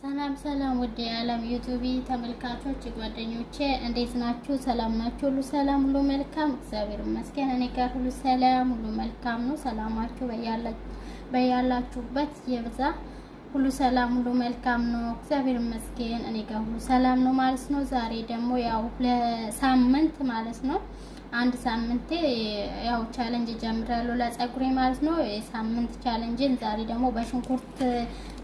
ሰላም ሰላም ወደ የዓለም ዩቲዩብ ተመልካቾች ጓደኞቼ እንዴት ናችሁ? ሰላም ናችሁ? ሁሉ ሰላም ሁሉ መልካም እግዚአብሔር ይመስገን። እኔ ጋር ሁሉ ሰላም ሁሉ መልካም ነው። ሰላማችሁ በያላችሁበት ይብዛ። ሁሉ ሰላም ሁሉ መልካም ነው እግዚአብሔር ይመስገን። እኔ ጋር ሁሉ ሰላም ነው ማለት ነው። ዛሬ ደግሞ ያው ለሳምንት ማለት ነው አንድ ሳምንት ያው ቻሌንጅ ጀምራለሁ ለፀጉሬ ማለት ነው። የሳምንት ቻሌንጅን ዛሬ ደግሞ በሽንኩርት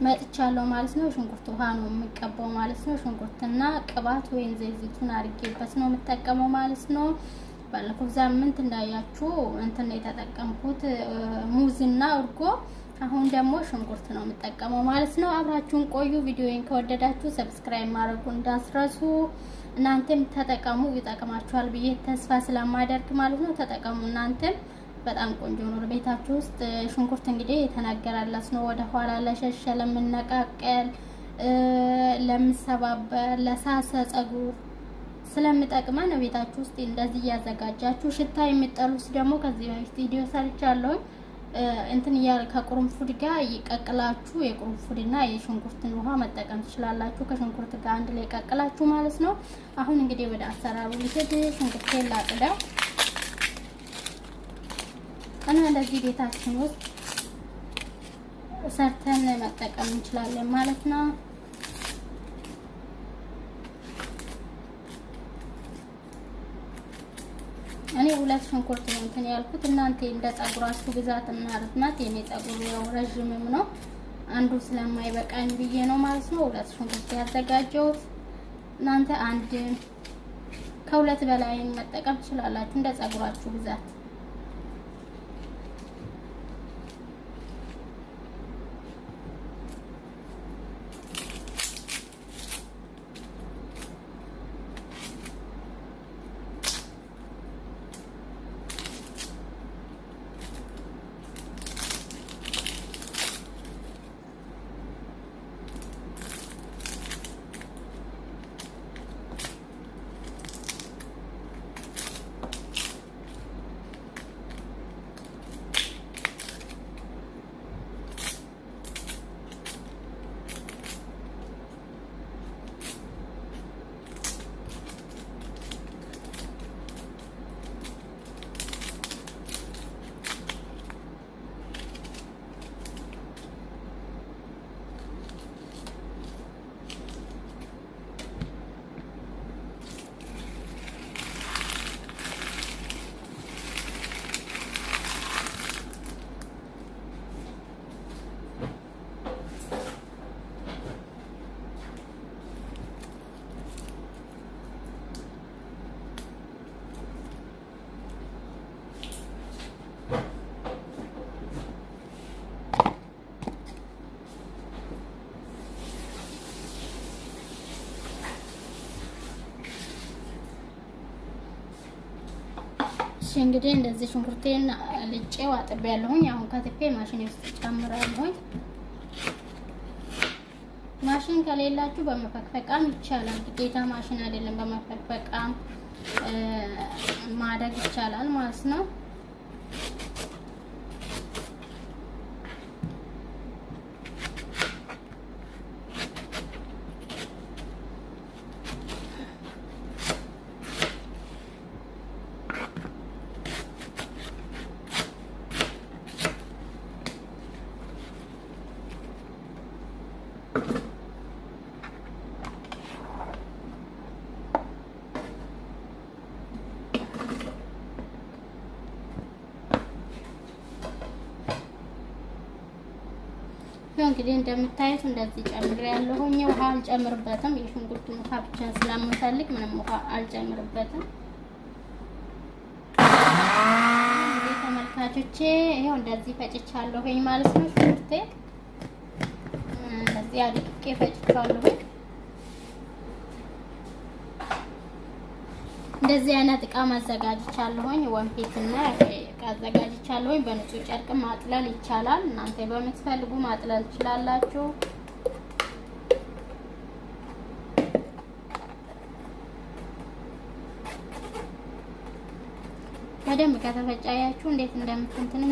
መጥቻለሁ ማለት ነው። ሽንኩርት ውሃ ነው የምቀባው ማለት ነው። ሽንኩርትና ቅባት ወይም ዘይቱን አድርጌበት ነው የምጠቀመው ማለት ነው። ባለፈው ሳምንት እንዳያችሁ እንትን የተጠቀምኩት ሙዝና እርጎ፣ አሁን ደግሞ ሽንኩርት ነው የምጠቀመው ማለት ነው። አብራችሁን ቆዩ። ቪዲዮውን ከወደዳችሁ ሰብስክራይብ ማድረጉ እንዳትረሱ። እናንተም ተጠቀሙ፣ ይጠቅማችኋል ብዬ ተስፋ ስለማደርግ ማለት ነው። ተጠቀሙ እናንተም። በጣም ቆንጆ ነው። ቤታችሁ ውስጥ ሽንኩርት እንግዲህ የተናገራላስ ነው ወደ ኋላ ለሸሸ፣ ለምነቃቀል፣ ለምሰባበር፣ ለሳሰ ፀጉር ስለምጠቅመን ቤታችሁ ውስጥ እንደዚህ እያዘጋጃችሁ ሽታ የሚጠሉስ ደግሞ ከዚህ በፊት ቪዲዮ ሰርቻለሁ። እንትን ከቁርንፉድ ጋር ይቀቅላችሁ የቁርንፉድና የሽንኩርትን ውሃ መጠቀም ትችላላችሁ። ከሽንኩርት ጋር አንድ ላይ ቀቅላችሁ ማለት ነው። አሁን እንግዲህ ወደ አሰራሩ ልሄድ። ሽንኩርቴን ላጥዳ እና እንደዚህ ቤታችን ውስጥ ሰርተን መጠቀም እንችላለን ማለት ነው። እኔ ሁለት ሽንኩርት ነው እንትን ያልኩት። እናንተ እንደ ፀጉራችሁ ብዛት እና ርዝመት፣ የኔ ፀጉር ያው ረጅምም ነው አንዱ ስለማይበቃኝ ብዬ ነው ማለት ነው ሁለት ሽንኩርት ያዘጋጀሁት። እናንተ አንድ ከሁለት በላይ መጠቀም ትችላላችሁ እንደ ፀጉራችሁ ብዛት። እንግዲህ እንደዚህ ሽንኩርቴን ልጬው አጥቤያለሁኝ። አሁን ከትፌ ማሽን ውስጥ ጨምራለሁኝ። ማሽን ከሌላችሁ በመፈቅፈቃም ይቻላል። ግዴታ ማሽን አይደለም፣ በመፈቅፈቃም ማድረግ ይቻላል ማለት ነው። እንግዲህ እንደምታዩት እንደዚህ ጨምሬያለሁኝ። ውሃ አልጨምርበትም። የሽንኩርቱን ውሃ ብቻ ስለምፈልግ ምንም ውሃ አልጨምርበትም። እንግዲህ ተመልካቾቼ ይሄው እንደዚህ ፈጭቻለሁኝ ማለት ነው። ሽንኩርቴ እንደዚህ አድቅቄ ፈጭቻለሁኝ። እንደዚህ አይነት እቃ ማዘጋጅቻለሁኝ። ወንፊትና እቃ አዘጋጅቻለሁኝ። በንጹህ ጨርቅ ማጥለል ይቻላል። እናንተ በምትፈልጉ ማጥለል ትችላላችሁ። በደንብ ከተፈጫያችሁ እንዴት እንደምትንትን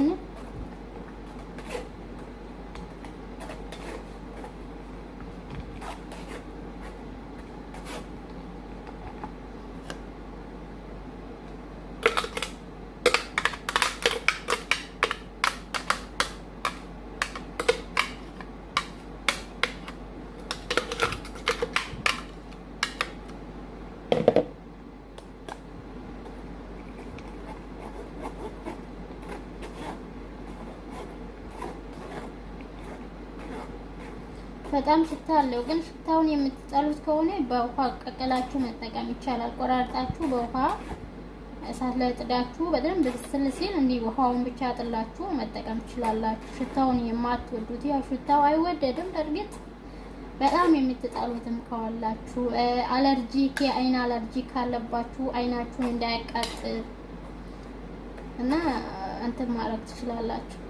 በጣም ሽታ አለው። ግን ሽታውን የምትጠሉት ከሆነ በውሃ ቀቀላችሁ መጠቀም ይቻላል። ቆራርጣችሁ በውሃ እሳት ላይ ጥዳችሁ በደንብ ብስል ሲል እንዲህ ውሃውን ብቻ ጥላችሁ መጠቀም ትችላላችሁ። ሽታውን የማትወዱት ያው ሽታው አይወደድም። በእርግጥ በጣም የምትጠሉትም ካላችሁ አለርጂክ የአይን አለርጂክ ካለባችሁ አይናችሁን እንዳያቃጥል እና እንትን ማድረግ ትችላላችሁ።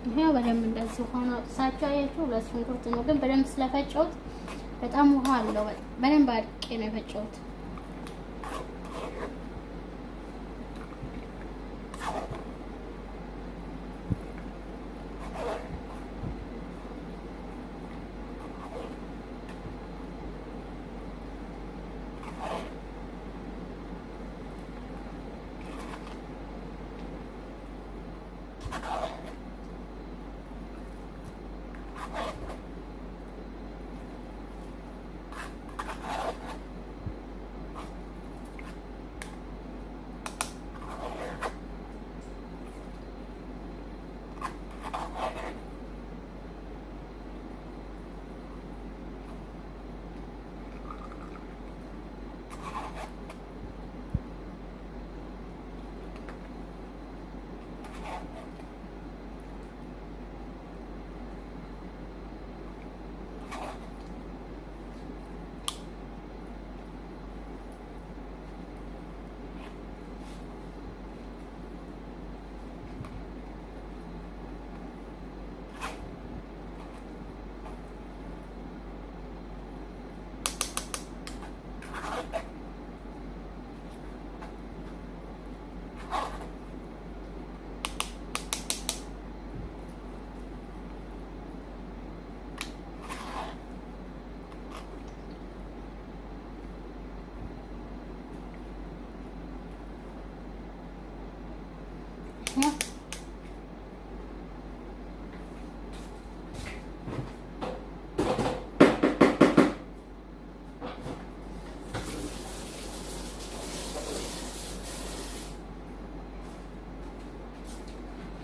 ይሄው በደንብ እንደዚህ ሆኖ አጥሳችሁ አያችሁ። ለሽንኩርት ነው ግን በደንብ ስለፈጨሁት በጣም ውሃ አለው። በደንብ አድቄ ነው የፈጨሁት።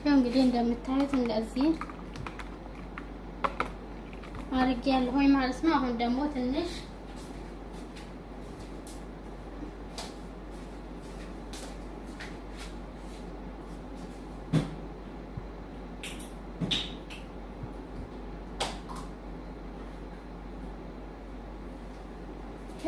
እንግዲህ እንደምታዩት እንደዚህ አድርጌያለሁኝ ማለት ነው። አሁን ደግሞ ትንሽ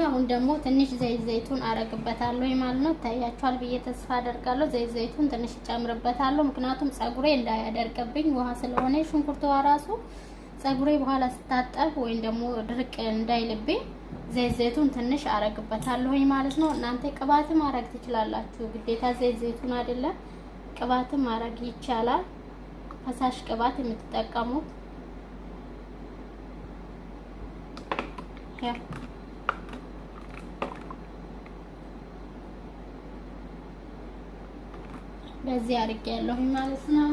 አሁን ደግሞ ትንሽ ዘይት ዘይቱን አረግበታለሁ ማለት ነው። ታያችኋል ብዬ ተስፋ አደርጋለሁ። ዘይት ዘይቱን ትንሽ ጨምርበታለሁ፣ ምክንያቱም ጸጉሬ እንዳያደርቅብኝ ውሃ ስለሆነ ሽንኩርቱ ራሱ ጸጉሬ በኋላ ስታጠብ ወይም ደግሞ ድርቅ እንዳይልብኝ ዘይት ዘይቱን ትንሽ አረግበታለሁ ማለት ነው። እናንተ ቅባትም ማረግ ትችላላችሁ፣ ግዴታ ዘይት ዘይቱን አይደለም፣ ቅባትም ማረግ ይቻላል። ፈሳሽ ቅባት የምትጠቀሙት በዚህ አድርጌያለሁ ማለት ነው።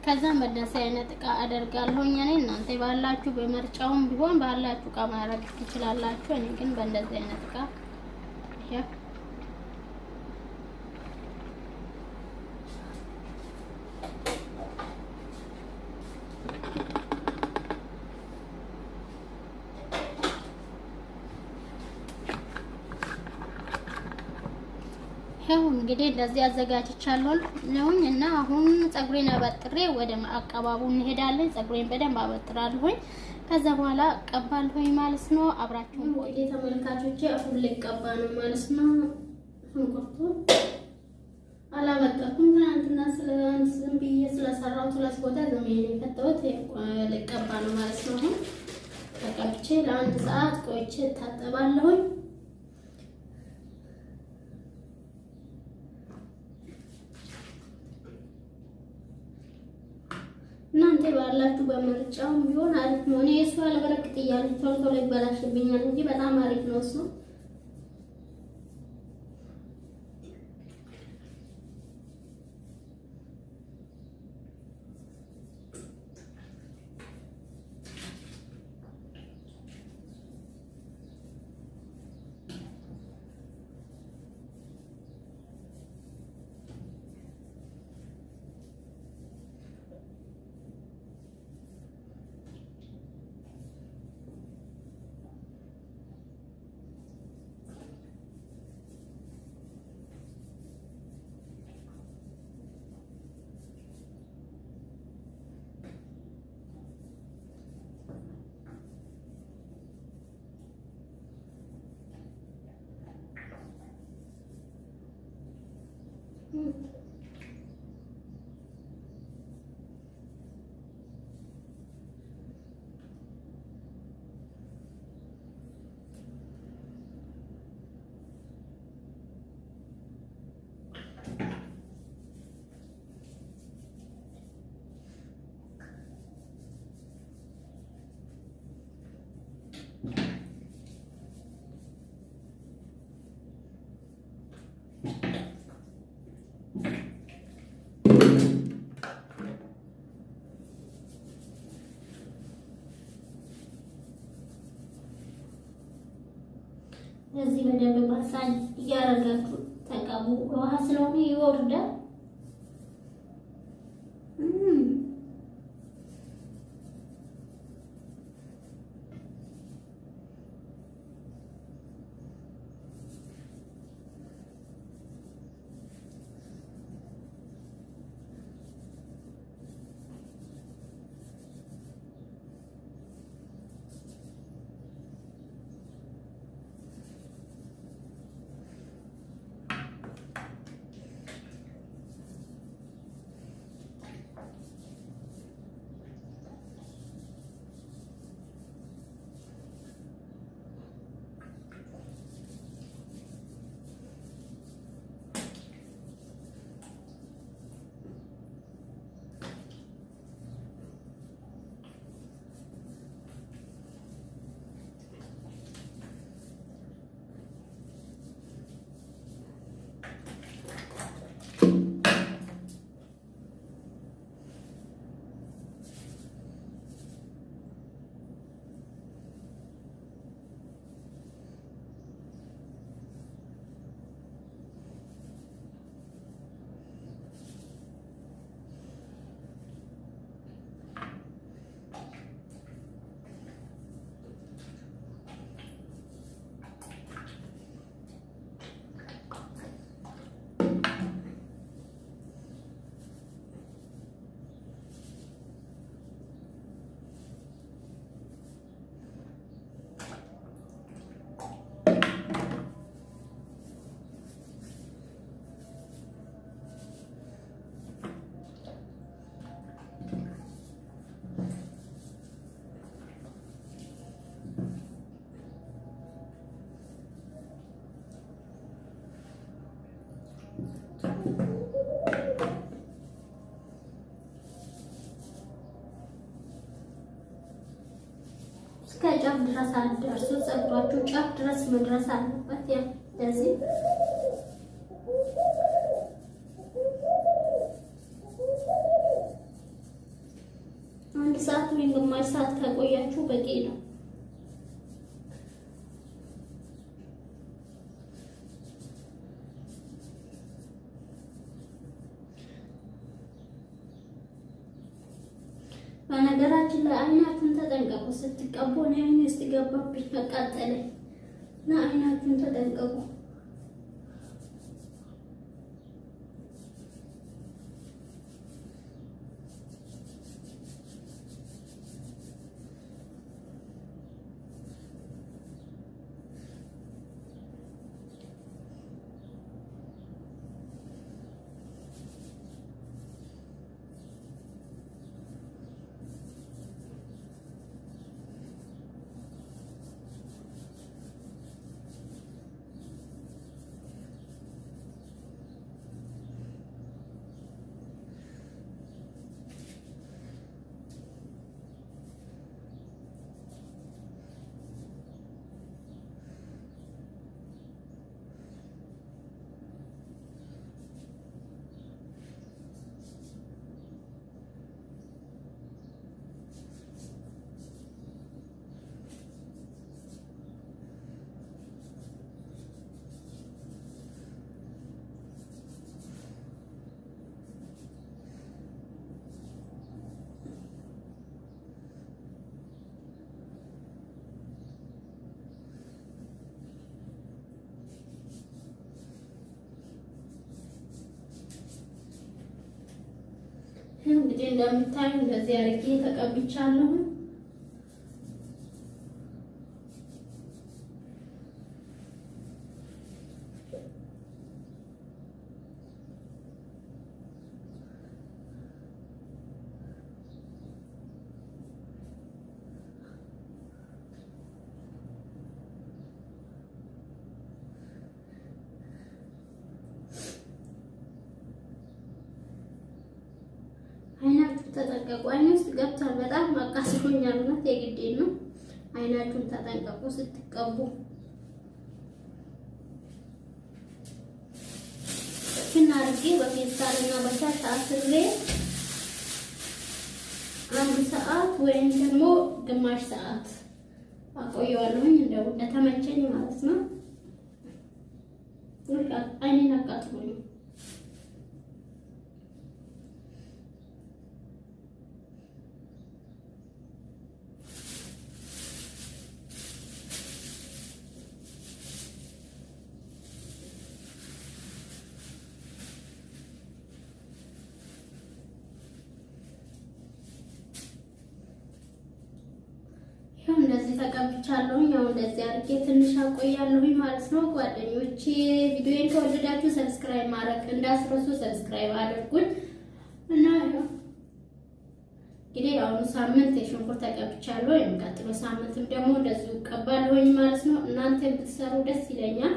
ከዛም በእንደዚህ አይነት እቃ አደርጋለሁኝ እኔ። እናንተ ባላችሁ በመርጫውም ቢሆን ባላችሁ እቃ ማድረግ ትችላላችሁ። እኔ ግን በእንደዚህ አይነት እቃ ይኸው እንግዲህ እንደዚህ አዘጋጅቻለሁ ነውኝ እና አሁን ፀጉሬን አበጥሬ ወደ አቀባቡ እንሄዳለን። ፀጉሬን በደንብ አበጥራለሁኝ ከዛ በኋላ ቀባለሁኝ ማለት ነው። አብራችሁን ቆዩ ተመልካቾቼ። አሁን ልቀባ ነው ማለት ነው። ሽንኩርቱ አላበጠርኩም ትናንትና ዝም ብዬ ስለሰራው ስለስቦታ ዝም ብዬ ከተውት ልቀባ ነው ማለት ነው። አሁን ተቀብቼ ለአንድ ሰዓት ቆይቼ ታጠባለሁኝ። እናንተ ባላችሁ በመርጫውም ቢሆን አሪፍ ነው። እኔ እሱ አለበረክት እያለኝ ቶሎ ቶሎ ይበላሽብኛል እንጂ በጣም አሪፍ ነው እሱ። እዚህ በደንብ ማሳጅ እያደረጋችሁ ተቀቡ። ውሃ ስለሆነ ይወርዳል። ጫፍ ድረስ አድርሱ። ፀጉራችሁ ጫፍ ድረስ መድረስ አለበት። ያው እንደዚህ አንድ ሰዓት ወይም ግማሽ ሰዓት ካቆያችሁ በቂ ነው። በነገራችን ላይ አይናችሁን ተጠንቀቁ ስትቀቡ። እኔ አይኔ ውስጥ ገባብኝ ተቃጠለኝ እና አይናችሁን ተጠንቀቁ። እንግዲህ እንደምታዩ እንደዚህ አድርጌ ተቀብቻለሁ። አይናችሁ ተጠንቀቁ። አይን ውስጥ ገብቷል። በጣም አቃስሎኛል። እውነት የግዴን ነው። አይናችሁን ተጠንቀቁ ስትቀቡ። አድርጌ በፌስታልና በሻሽ አስሬ 1 ሰዓት ወይም ደግሞ ግማሽ ሰዓት አቆየዋለሁኝ እንደተመቸኝ ማለት ነው። አይኔን አቃጥሎኝ እንደዚህ ተቀብቻለሁ። ያው እንደዚህ አድርጌ ትንሽ አቆያለሁኝ ማለት ነው። ጓደኞቼ ቪዲዮዬን ከወደዳችሁ ሰብስክራይብ ማድረግ እንዳትረሱ፣ ሰብስክራይብ አድርጉኝ እና እንግዲህ አሁን ሳምንት የሽንኩርት ተቀብቻለሁ። የሚቀጥለው ሳምንትም ደግሞ እንደዚሁ እቀባለሁኝ ማለት ነው። እናንተ ብትሰሩ ደስ ይለኛል።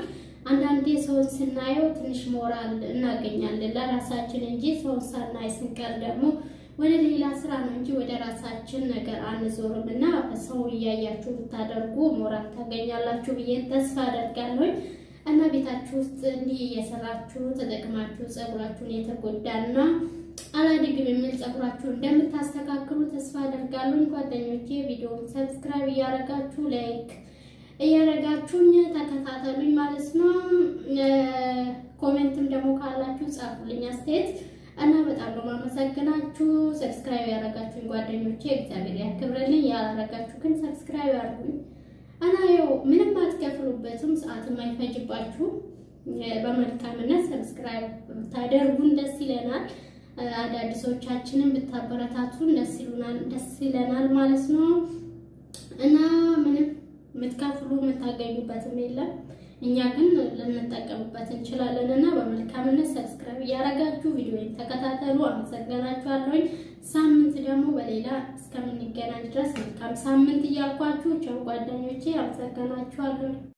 አንዳንዴ ሰውን ስናየው ትንሽ ሞራል እናገኛለን ለራሳችን እንጂ ሰውን ሳናይ ስንቀር ደግሞ ወደ ሌላ ስራ ነው እንጂ ወደ ራሳችን ነገር አንዞርም እና ሰው እያያችሁ ብታደርጉ ሞራል ታገኛላችሁ ብዬ ተስፋ አደርጋለሁ። እና ቤታችሁ ውስጥ እንዲህ እየሰራችሁ ተጠቅማችሁ ፀጉራችሁን የተጎዳና አላድግም የሚል ፀጉራችሁን እንደምታስተካክሉ ተስፋ አደርጋለሁ። ጓደኞቼ ቪዲዮውን ሰብስክራይብ እያደረጋችሁ ላይክ እያደረጋችሁኝ ተከታተሉኝ ማለት ነው። ኮሜንትም ደግሞ ካላችሁ ጻፉልኝ አስተያየት እና በጣም ነው የማመሰግናችሁ። ሰብስክራይብ ያደረጋችሁኝ ጓደኞቼ እግዚአብሔር ያክብርልኝ። ያላደረጋችሁ ግን ሰብስክራይብ አድርጉኝ እና ያው ምንም አትከፍሉበትም፣ ሰዓትም አይፈጅባችሁ። በመልካምነት ሰብስክራይብ ብታደርጉን ደስ ይለናል። አዳዲሶቻችንን ብታበረታቱን ደስ ይለናል ማለት ነው እና ምንም የምትከፍሉ የምታገኙበትም የለም። እኛ ግን ልንጠቀምበት እንችላለን እና በመልካምነት ሰብስክራይብ እያደረጋችሁ ቪዲዮውን ተከታተሉ። አመሰግናችኋለሁ። ሳምንት ደግሞ በሌላ እስከምንገናኝ ድረስ መልካም ሳምንት እያልኳችሁ ቻው ጓደኞቼ፣ አመሰግናችኋለሁ።